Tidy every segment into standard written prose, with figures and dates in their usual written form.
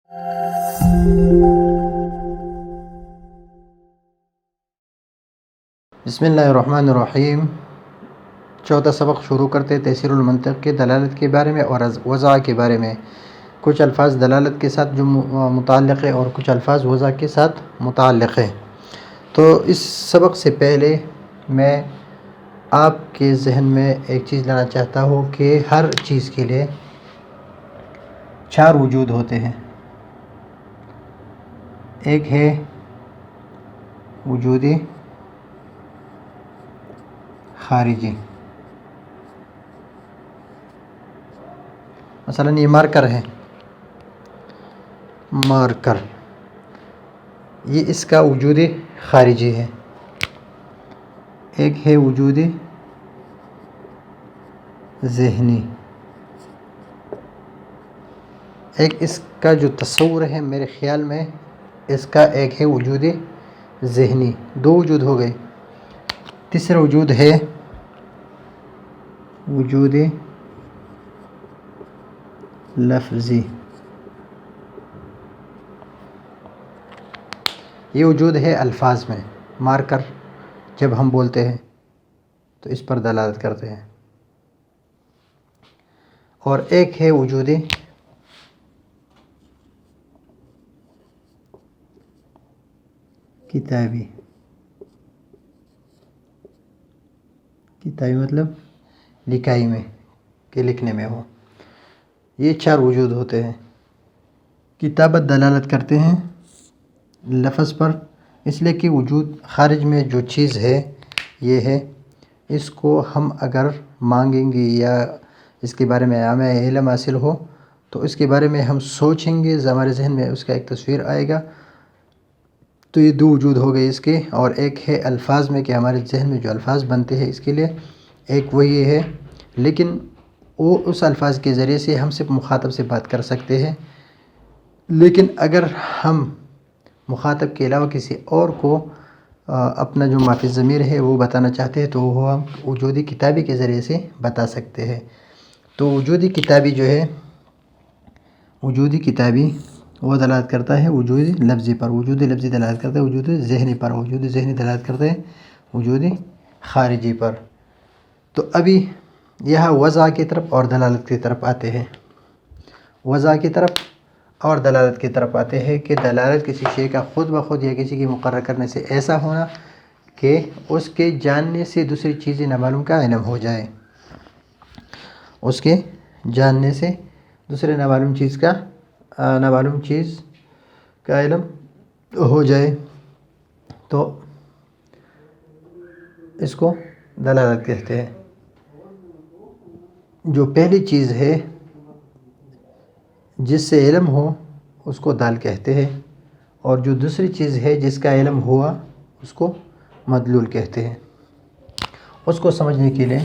بسم اللہ الرحمن الرحیم۔ چوتھا سبق شروع کرتے تیسیر المنطق کے دلالت کے بارے میں اور وضع کے بارے میں۔ کچھ الفاظ دلالت کے ساتھ جو متعلق ہے اور کچھ الفاظ وضع کے ساتھ متعلق ہے۔ تو اس سبق سے پہلے میں آپ کے ذہن میں ایک چیز لانا چاہتا ہوں کہ ہر چیز کے لیے 4 وجود ہوتے ہیں۔ ایک ہے وجودی خارجی، مثلا یہ مارکر ہے، مارکر یہ اس کا وجود خارجی ہے۔ ایک ہے وجود ذہنی، ایک اس کا جو تصور ہے میرے خیال میں اس کا ایک ہے وجود ذہنی، 2 وجود ہو گئے۔ تیسرا وجود ہے وجود لفظی، یہ وجود ہے الفاظ میں، مارکر جب ہم بولتے ہیں تو اس پر دلالت کرتے ہیں۔ اور ایک ہے وجود کتابی، کتابی مطلب لکھائی میں کہ لکھنے میں ہو۔ یہ 4 وجود ہوتے ہیں۔ کتابت دلالت کرتے ہیں لفظ پر، اس لیے کہ وجود خارج میں جو چیز ہے یہ ہے، اس کو ہم اگر مانگیں گے یا اس کے بارے میں ہمیں علم حاصل ہو تو اس کے بارے میں ہم سوچیں گے، ہمارے ذہن میں اس کا ایک تصویر آئے گا۔ تو یہ 2 وجود ہو گئے اس کے۔ اور ایک ہے الفاظ میں کہ ہمارے ذہن میں جو الفاظ بنتے ہیں اس کے لیے، ایک وہی ہے، لیکن وہ اس الفاظ کے ذریعے سے ہم صرف مخاطب سے بات کر سکتے ہیں۔ لیکن اگر ہم مخاطب کے علاوہ کسی اور کو اپنا جو ما فی الضمیر ہے وہ بتانا چاہتے ہیں تو وہ ہم وجودی کتابی کے ذریعے سے بتا سکتے ہیں۔ تو وجودی کتابی جو ہے، وجودی کتابی وہ دلالت کرتا ہے وجودی لفظی پر، وجودی لفظی دلالت کرتا ہے وجودی ذہنی پر، وجودی ذہنی دلالت کرتا ہے وجودی خارجی پر۔ تو ابھی یہاں وضع کی طرف اور دلالت کی طرف آتے ہیں۔ وضع کی طرف اور دلالت کی طرف آتے ہیں کہ دلالت کسی شے کا خود بخود یا کسی کی مقرر کرنے سے ایسا ہونا کہ اس کے جاننے سے دوسری چیز نامعلوم کا علم ہو جائے، اس کے جاننے سے دوسرے نامعلوم چیز کا علم ہو جائے، تو اس کو دلالت کہتے ہیں۔ جو پہلی چیز ہے جس سے علم ہو اس کو دال کہتے ہیں، اور جو دوسری چیز ہے جس کا علم ہوا اس کو مدلول کہتے ہیں۔ اس کو سمجھنے کے لیے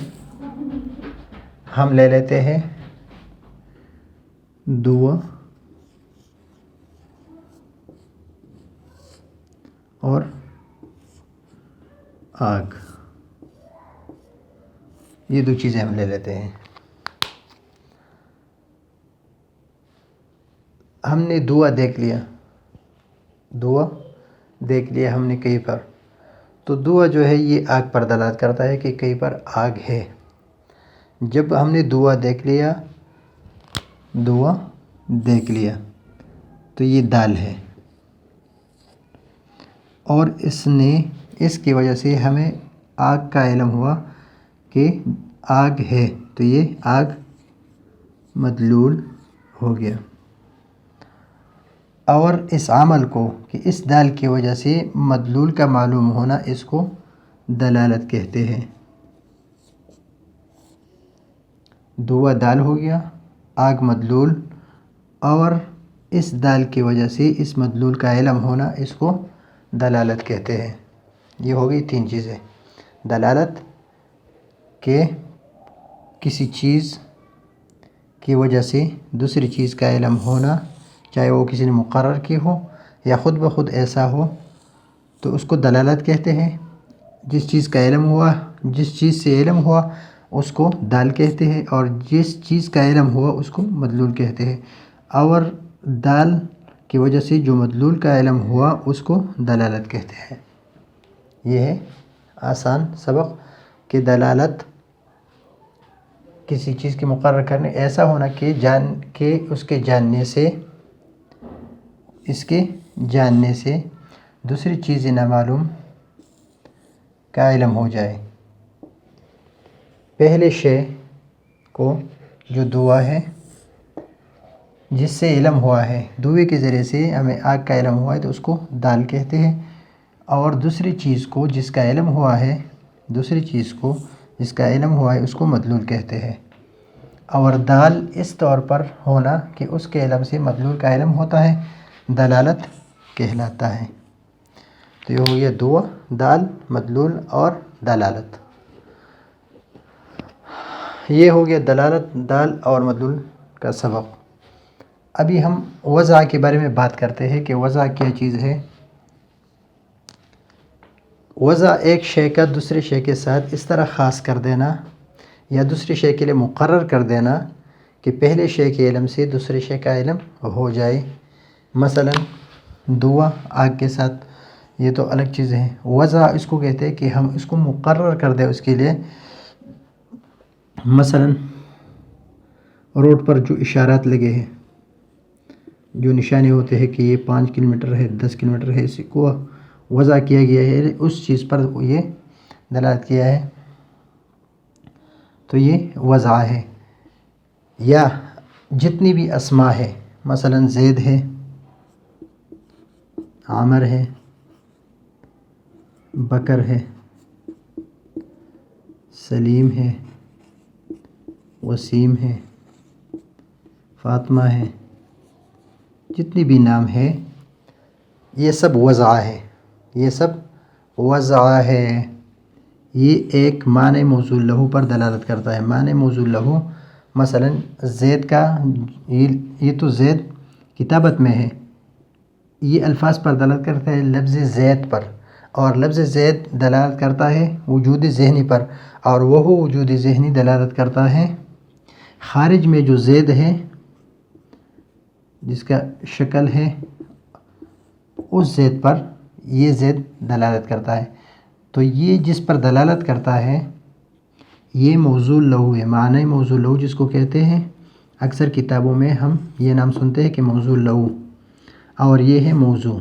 ہم لے لیتے ہیں دھواں اور آگ، یہ 2 چیزیں ہم لے لیتے ہیں۔ ہم نے دھواں دیکھ لیا، دھواں دیکھ لیا ہم نے کہیں پر، تو دھواں جو ہے یہ آگ پر دلالت کرتا ہے کہ کہیں پر آگ ہے۔ جب ہم نے دھواں دیکھ لیا، دھواں دیکھ لیا تو یہ دال ہے، اور اس کی وجہ سے ہمیں آگ کا علم ہوا کہ آگ ہے، تو یہ آگ مدلول ہو گیا۔ اور اس عمل کو کہ اس دال کی وجہ سے مدلول کا معلوم ہونا، اس کو دلالت کہتے ہیں۔ دھواں دال ہو گیا، آگ مدلول، اور اس دال کی وجہ سے اس مدلول کا علم ہونا، اس کو دلالت کہتے ہیں۔ یہ ہو گئی 3 چیزیں۔ دلالت کہ کسی چیز کی وجہ سے دوسری چیز کا علم ہونا، چاہے وہ کسی نے مقرر کی ہو یا خود بخود ایسا ہو، تو اس کو دلالت کہتے ہیں۔ جس چیز کا علم ہوا، جس چیز سے علم ہوا اس کو دال کہتے ہیں، اور جس چیز کا علم ہوا اس کو مدلول کہتے ہیں۔ اور دال کی وجہ سے جو مدلول کا علم ہوا اس کو دلالت کہتے ہیں۔ یہ ہے آسان سبق کہ دلالت کسی چیز کی مقرر کرنے ایسا ہونا کہ اس کے جاننے سے دوسری چیز نامعلوم کا علم ہو جائے۔ پہلے شے کو جو دعا ہے جس سے علم ہوا ہے، دعوے کے ذریعے سے ہمیں آگ کا علم ہوا ہے تو اس کو دال کہتے ہیں، اور دوسری چیز کو جس کا علم ہوا ہے اس کو مدلول کہتے ہیں۔ اور دال اس طور پر ہونا کہ اس کے علم سے مدلول کا علم ہوتا ہے، دلالت کہلاتا ہے۔ تو یہ ہو گیا دعا، دال، مدلول اور دلالت۔ یہ ہو گیا دلالت، دال اور مدلول کا سبق۔ ابھی ہم وضع کے بارے میں بات کرتے ہیں کہ وضع کیا چیز ہے۔ وضع ایک شے کا دوسرے شے کے ساتھ اس طرح خاص کر دینا یا دوسرے شے کے لیے مقرر کر دینا کہ پہلے شے کے علم سے دوسرے شے کا علم ہو جائے۔ مثلا دعا آگ کے ساتھ، یہ تو الگ چیز ہے۔ وضع اس کو کہتے ہیں کہ ہم اس کو مقرر کر دیں اس کے لیے۔ مثلا روڈ پر جو اشارات لگے ہیں، جو نشانے ہوتے ہیں کہ یہ 5 کلومیٹر ہے، 10 کلومیٹر ہے، اس کو وضع کیا گیا ہے، اس چیز پر یہ دلالت کیا ہے، تو یہ وضع ہے۔ یا جتنی بھی اسماء ہے، مثلا زید ہے، عامر ہے، بکر ہے، سلیم ہے، وسیم ہے، فاطمہ ہے، جتنی بھی نام ہے یہ سب وضع ہے، یہ ایک معنی موصول لہو پر دلالت کرتا ہے۔ معنی موصول لہو مثلا زید کا، یہ تو زید کتابت میں ہے، یہ الفاظ پر دلالت کرتا ہے لفظ زید پر، اور لفظ زید دلالت کرتا ہے وجود ذہنی پر، اور وہ وجود ذہنی دلالت کرتا ہے خارج میں جو زید ہے جس کا شکل ہے، اس زید پر یہ زید دلالت کرتا ہے۔ تو یہ جس پر دلالت کرتا ہے یہ موصول لہو ہے، معنی موصول لہو جس کو کہتے ہیں۔ اکثر کتابوں میں ہم یہ نام سنتے ہیں کہ موصول لہو، اور یہ ہے موضوع،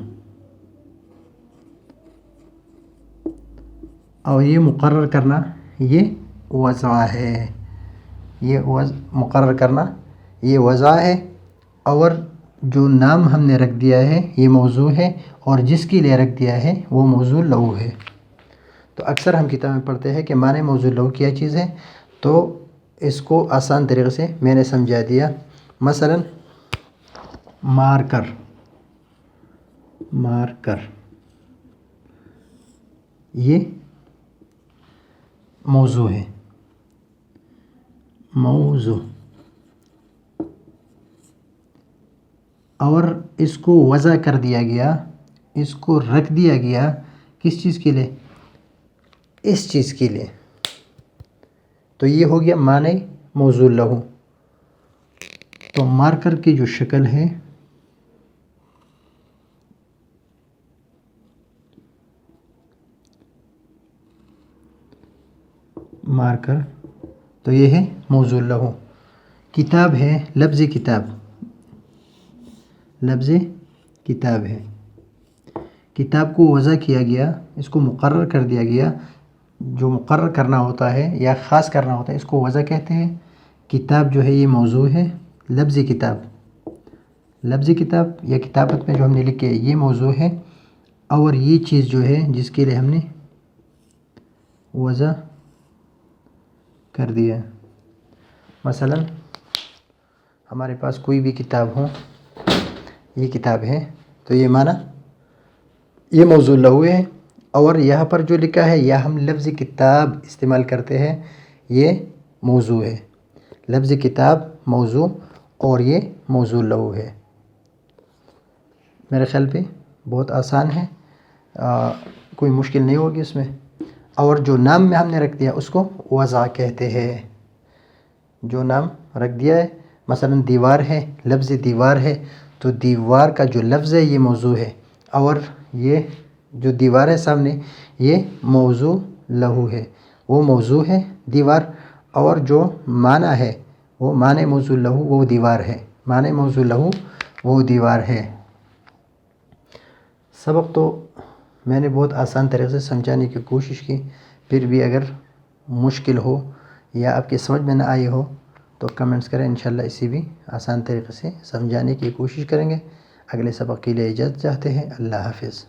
اور یہ مقرر کرنا یہ وضع ہے، مقرر کرنا یہ وضع ہے، اور جو نام ہم نے رکھ دیا ہے یہ موضوع ہے، اور جس کے لیے رکھ دیا ہے وہ موصول لہو ہے۔ تو اکثر ہم کتاب میں پڑھتے ہیں کہ معنی موصول لہو کیا چیز ہے، تو اس کو آسان طریقے سے میں نے سمجھا دیا۔ مثلا مارکر یہ موضوع ہے، اور اس کو وضع کر دیا گیا، اس کو رکھ دیا گیا کس چیز کے لیے؟ اس چیز کے لیے، تو یہ ہو گیا معنی موصول لہو۔ تو مارکر کی جو شکل ہے، مارکر، تو یہ ہے موصول لہو۔ کتاب ہے، لفظ کتاب ہے، کتاب کو وضع کیا گیا، اس کو مقرر کر دیا گیا۔ جو مقرر کرنا ہوتا ہے یا خاص کرنا ہوتا ہے اس کو وضع کہتے ہیں۔ کتاب جو ہے یہ موضوع ہے، لفظ کتاب یا کتابت میں جو ہم نے لکھے یہ موضوع ہے، اور یہ چیز جو ہے جس کے لیے ہم نے وضع کر دیا۔ مثلا ہمارے پاس کوئی بھی کتاب ہو، یہ کتاب ہے، تو یہ معنی یہ موصول لہو ہے، اور یہاں پر جو لکھا ہے یا ہم لفظ کتاب استعمال کرتے ہیں یہ موضوع ہے، لفظ کتاب موضوع، اور یہ موصول لہو ہے۔ میرے خیال پہ بہت آسان ہے، کوئی مشکل نہیں ہوگی اس میں۔ اور جو نام میں ہم نے رکھ دیا اس کو وضع کہتے ہیں، جو نام رکھ دیا ہے، مثلا دیوار ہے، لفظ دیوار ہے، تو دیوار کا جو لفظ ہے یہ موضوع ہے، اور یہ جو دیوار ہے سامنے یہ موضوع لہو ہے، وہ موضوع ہے دیوار، اور جو معنی ہے وہ معنی موضوع لہو وہ دیوار ہے، معنی موضوع لہو وہ دیوار ہے۔ سبق تو میں نے بہت آسان طریقے سے سمجھانے کی کوشش کی، پھر بھی اگر مشکل ہو یا آپ کی سمجھ میں نہ آئی ہو تو کمنٹس کریں، انشاءاللہ اسی بھی آسان طریقے سے سمجھانے کی کوشش کریں گے۔ اگلے سبق کے لیے اجازت چاہتے ہیں۔ اللہ حافظ۔